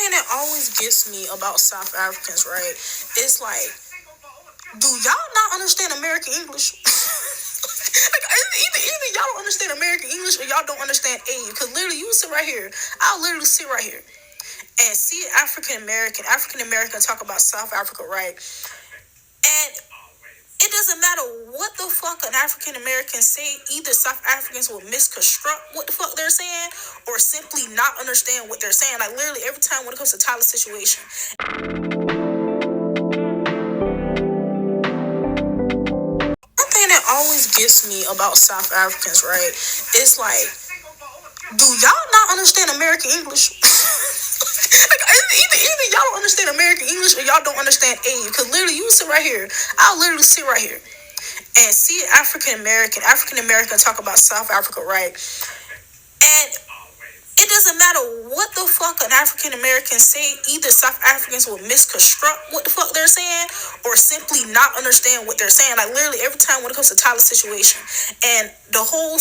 thing that always gets me about South Africans, right? It's like, do y'all not understand American English? Like, either y'all don't understand American English or y'all don't understand AAVE. Because literally, you sit right here. I'll literally sit right here and see African American talk about South Africa, right? And it doesn't matter what the fuck an African American say. Either South Africans will misconstruct what the fuck they're saying or simply not understand what they're saying. Like, literally every time when it comes to Tyler's situation. One thing that always gets me about South Africans, right? It's like, do y'all not understand American English? Like, either y'all don't understand American English or y'all don't understand AAVE. Because literally, you sit right here. I'll literally sit right here and see African American talk about South Africa, right? And it doesn't matter what the fuck an African American say. Either South Africans will misconstruct what the fuck they're saying or simply not understand what they're saying. Like, literally every time when it comes to Tyler's situation and the whole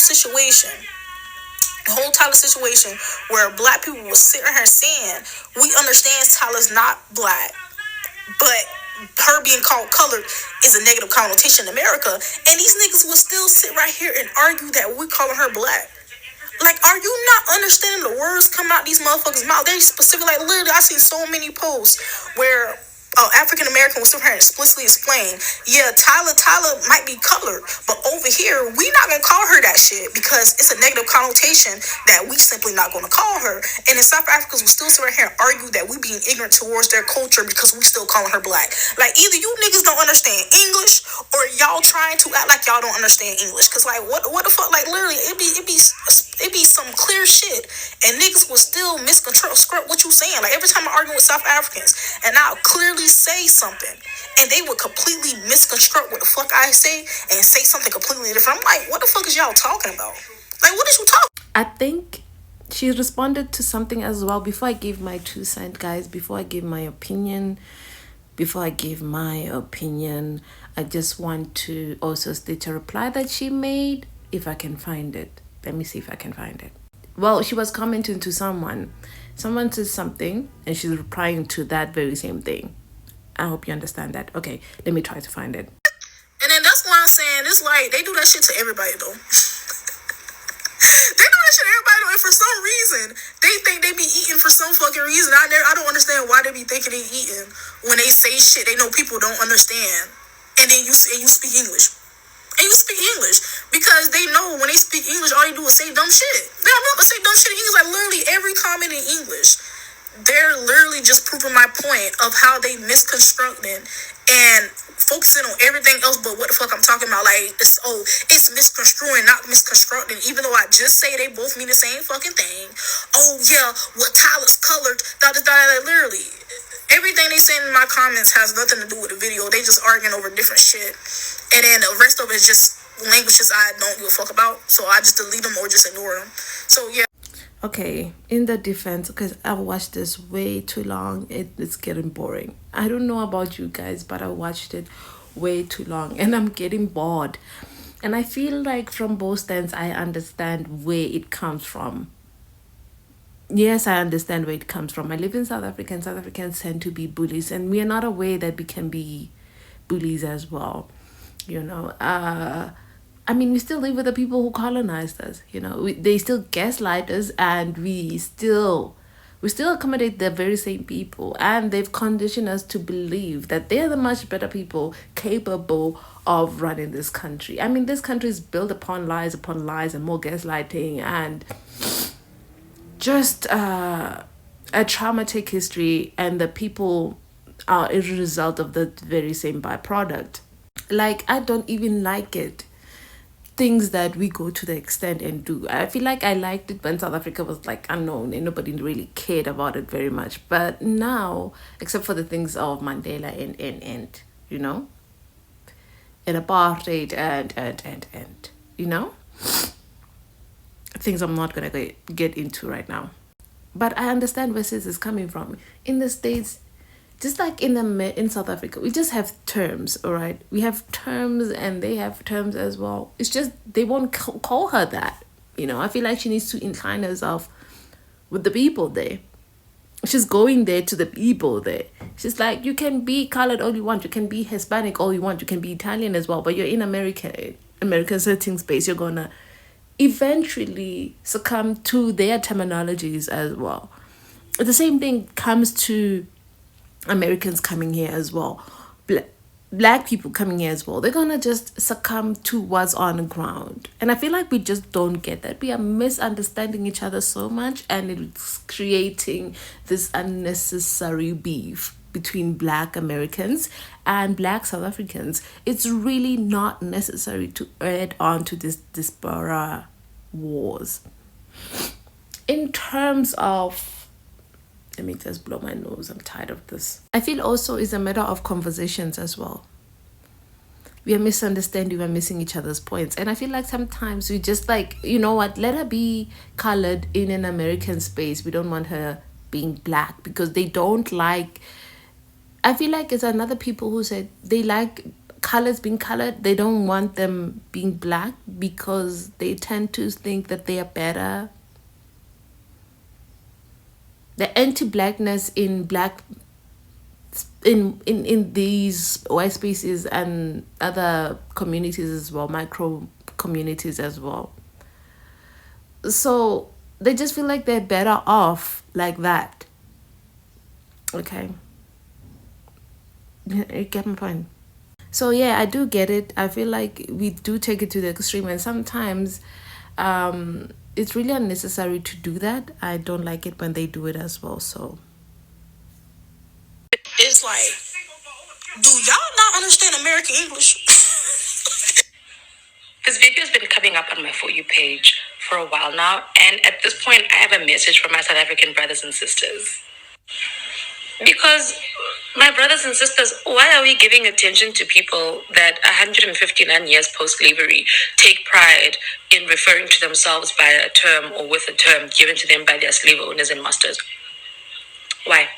Tyler situation where black people was sitting here saying, we understand Tyler's not black, but her being called colored is a negative connotation in America. And these niggas will still sit right here and argue that we calling her black. Like, are you not understanding the words come out these motherfuckers' mouth? They specific, like, literally, I seen so many posts where African American was sitting here and explicitly explain, yeah, Tyler might be colored, but over here, we not gonna call her that shit because it's a negative connotation that we simply not gonna call her. And then South Africans will still sit right here and argue that we being ignorant towards their culture because we still calling her black. Like, either you niggas don't understand English or y'all trying to act like y'all don't understand English. Cause like, what the fuck? Like, literally, it be some clear shit, and niggas will still misconstruct what you saying. Like, every time I argue with South Africans, and I'll clearly say something, and they would completely misconstruct what the fuck I say and say something completely different. I'm like, what the fuck is y'all talking about? Like, what is you talking? I think she responded to something as well. Before I give my 2 cents, guys, before I give my opinion, I just want to also state a reply that she made, if I can find it. Let me see if I can find it. Well, she was commenting to someone. Someone says something, and she's replying to that very same thing. I hope you understand that. Okay, let me try to find it. And then that's why I'm saying, it's like, they do that shit to everybody, though. They do that shit to everybody, though, and for some reason, they think they be eating for some fucking reason. I don't understand why they be thinking they eating when they say shit they know people don't understand. And then you speak English. And you speak English because they know when they speak English, all you do is say dumb shit. They don't know but say dumb shit in English. Like, literally every comment in English, they're literally just proving my point of how they misconstructing and focusing on everything else but what the fuck I'm talking about. Like, it's misconstruing, not misconstructing, even though I just say they both mean the same fucking thing. Oh yeah, what Tyler's colored, literally. Everything they say in my comments has nothing to do with the video. They just arguing over different shit. And then the rest of it is just languages I don't give a fuck about. So I just delete them or just ignore them. So yeah. Okay, in the defense, because I've watched this way too long, it's getting boring. I don't know about you guys, but I watched it way too long and I'm getting bored. And I feel like from both stands, I understand where it comes from. Yes, I understand where it comes from. I live in South Africa, and South Africans tend to be bullies, and we are not aware that we can be bullies as well. You know, I mean, we still live with the people who colonized us. You know, they still gaslight us, and we still accommodate the very same people, and they've conditioned us to believe that they're the much better people capable of running this country. I mean, this country is built upon lies, and more gaslighting, and just a traumatic history, and the people are a result of the very same byproduct. Like, I don't even like it. Things that we go to the extent and do. I feel like I liked it when South Africa was like unknown and nobody really cared about it very much. But now, except for the things of Mandela and you know, and apartheid and you know, things I'm not gonna get into right now. But I understand where sis is coming from. In the States, just like in South Africa, we just have terms, all right? We have terms and they have terms as well. It's just they won't call her that. You know, I feel like she needs to incline herself with the people there. She's going there to the people there. She's like, you can be colored all you want, you can be Hispanic all you want, you can be Italian as well, but you're in American setting space, you're gonna eventually succumb to their terminologies as well. The same thing comes to Americans coming here as well. Black people coming here as well. They're gonna just succumb to what's on the ground. And I feel like we just don't get that. We are misunderstanding each other so much, and it's creating this unnecessary beef between Black Americans and Black South Africans. It's really not necessary to add on to this diaspora wars. In terms of, let me just blow my nose, I'm tired of this. I feel also it's a matter of conversations as well. We are misunderstanding, we're missing each other's points. And I feel like sometimes we just like, you know what, let her be colored in an American space. We don't want her being Black because they don't like, I feel like it's another people who said they like colors being colored. They don't want them being Black because they tend to think that they are better. The anti-blackness in Black in these white spaces and other communities as well, micro communities as well. So they just feel like they're better off like that. Okay. You get my point. So yeah, I do get it. I feel like we do take it to the extreme, and sometimes it's really unnecessary to do that. I don't like it when they do it as well. So It's like, do y'all not understand American English? This video has been coming up on my For You page for a while now, and at this point, I have a message for my South African brothers and sisters. Because, my brothers and sisters, why are we giving attention to people that 159 years post-slavery take pride in referring to themselves by a term or with a term given to them by their slave owners and masters? Why?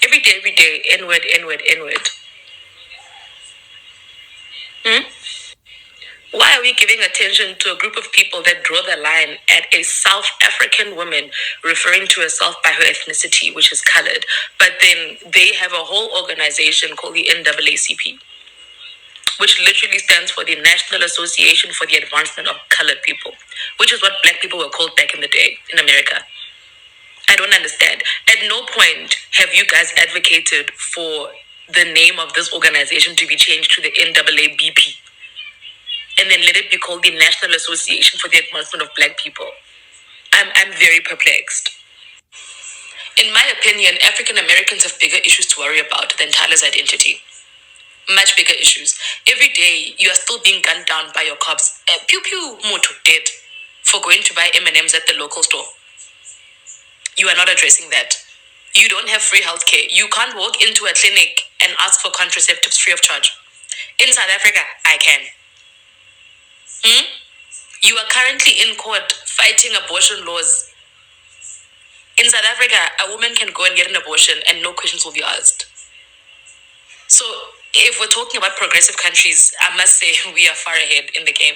Every day, inward, inward, inward. Why are we giving attention to a group of people that draw the line at a South African woman referring to herself by her ethnicity, which is colored, but then they have a whole organization called the NAACP, which literally stands for the National Association for the Advancement of Colored People, which is what Black people were called back in the day in America. I don't understand. At no point have you guys advocated for the name of this organization to be changed to the NAABP and then let it be called the National Association for the Advancement of Black People. I'm very perplexed. In my opinion, African Americans have bigger issues to worry about than Tyler's identity. Much bigger issues. Every day, you are still being gunned down by your cops. Pew pew, moto dead for going to buy M&Ms at the local store. You are not addressing that. You don't have free healthcare. You can't walk into a clinic and ask for contraceptives free of charge. In South Africa, I can. You are currently in court fighting abortion laws. In South Africa, a woman can go and get an abortion and no questions will be asked. So if we're talking about progressive countries, I must say we are far ahead in the game.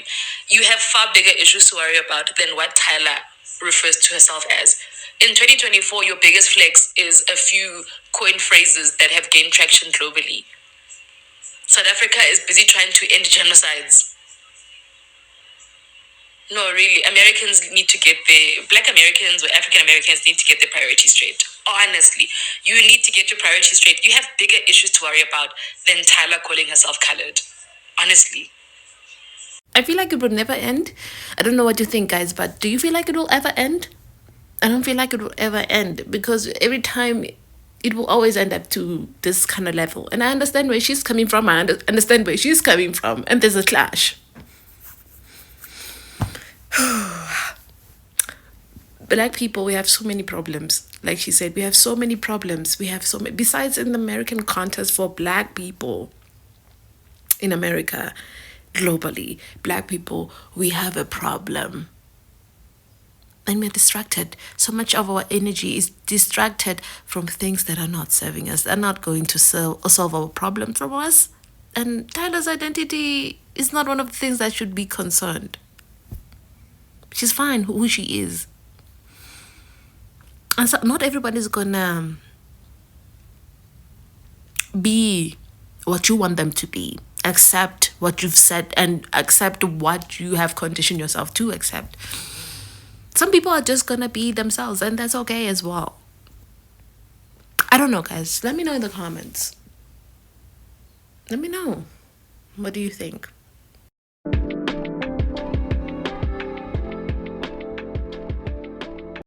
You have far bigger issues to worry about than what Tyler refers to herself as. In 2024, your biggest flex is a few coin phrases that have gained traction globally. South Africa is busy trying to end genocides. No, really, Americans need to get Black Americans or African Americans need to get their priorities straight. Honestly, you need to get your priorities straight. You have bigger issues to worry about than Tyler calling herself colored. Honestly. I feel like it would never end. I don't know what you think, guys, but do you feel like it will ever end? I don't feel like it will ever end because every time it will always end up to this kind of level. And I understand where she's coming from. I understand where she's coming from. And there's a clash. Black people, we have so many problems. Like she said, we have so many problems. We have so many. Besides in the American context for Black people in America, globally, Black people, we have a problem. And we're distracted. So much of our energy is distracted from things that are not serving us. They're not going to solve our problem for us. And Tyler's identity is not one of the things that should be concerned. She's fine who she is. And so not everybody's gonna be what you want them to be. Accept what you've said and accept what you have conditioned yourself to accept. Some people are just gonna be themselves, and that's okay as well. I don't know, guys. Let me know in the comments. Let me know. What do you think?